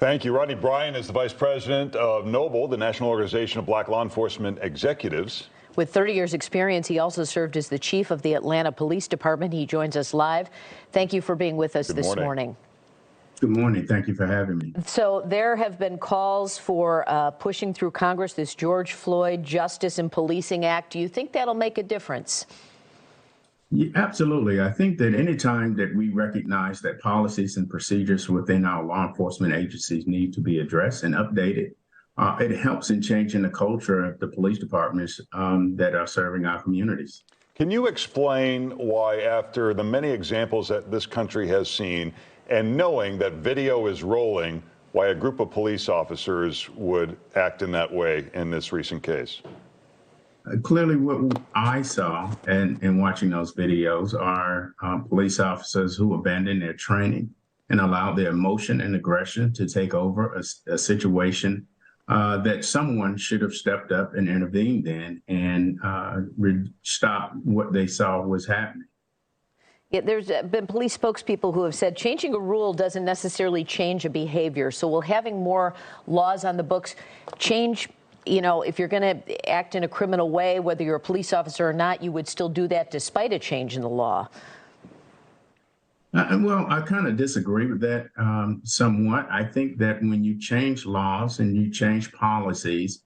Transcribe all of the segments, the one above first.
Thank you. Rodney Bryant is the vice president of NOBLE, the National Organization of Black Law Enforcement Executives. With 30 years experience, he also served as the chief of the Atlanta Police Department. He joins us live. Thank you for being with us this morning. Good morning. Thank you for having me. So there have been calls for pushing through Congress this George Floyd Justice and Policing Act. Do you think that'll make a difference? Yeah, absolutely. I think that any time that we recognize that policies and procedures within our law enforcement agencies need to be addressed and updated, it helps in changing the culture of the police departments that are serving our communities. Can you explain why, after the many examples that this country has seen, and knowing that video is rolling, why a group of police officers would act in that way in this recent case? Clearly, what I saw in watching those videos are police officers who abandoned their training and allowed their emotion and aggression to take over a situation that someone should have stepped up and intervened in and stopped what they saw was happening. Yeah, there's been police spokespeople who have said changing a rule doesn't necessarily change a behavior. So will having more laws on the books change? You know, if you're going to act in a criminal way, whether you're a police officer or not, you would still do that despite a change in the law. Well, I kind of disagree with that somewhat. I think that when you change laws and you change policies,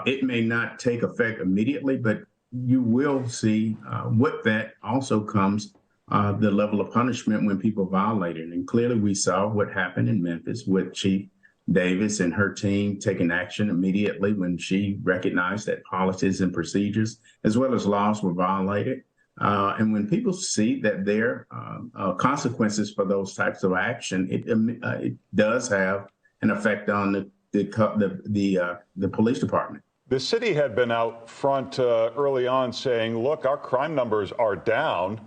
it may not take effect immediately, but you will see with that also comes the level of punishment when people violate it. And clearly we saw what happened in Memphis with Chief Davis and her team taking action immediately when she recognized that policies and procedures as well as laws were violated. And when people see that there are consequences for those types of action, it does have an effect on the police department. The city had been out front early on saying, look, our crime numbers are down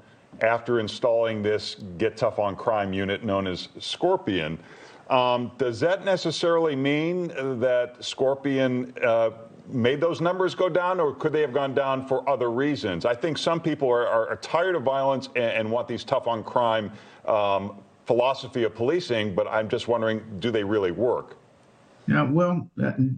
after installing this Get Tough on Crime unit known as Scorpion. Does that necessarily mean that Scorpion made those numbers go down, or could they have gone down for other reasons? I think some people are tired of violence and want these tough on crime philosophy of policing, but I'm just wondering, do they really work? Yeah, well,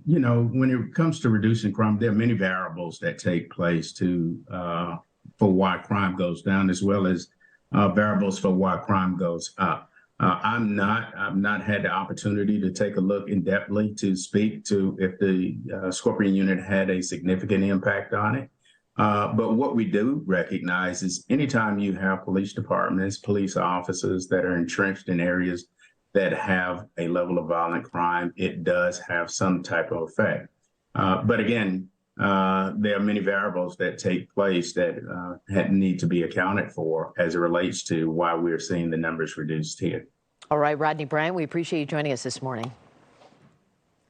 you know, when it comes to reducing crime, there are many variables that take place for why crime goes down, as well as variables for why crime goes up. I've not had the opportunity to take a look in depthly to speak to if the Scorpion unit had a significant impact on it. But what we do recognize is anytime you have police departments, police officers that are entrenched in areas that have a level of violent crime, it does have some type of effect. But again, there are many variables that take place that need to be accounted for as it relates to why we're seeing the numbers reduced here. All right, Rodney Bryant, we appreciate you joining us this morning.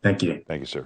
Thank you. Thank you, sir.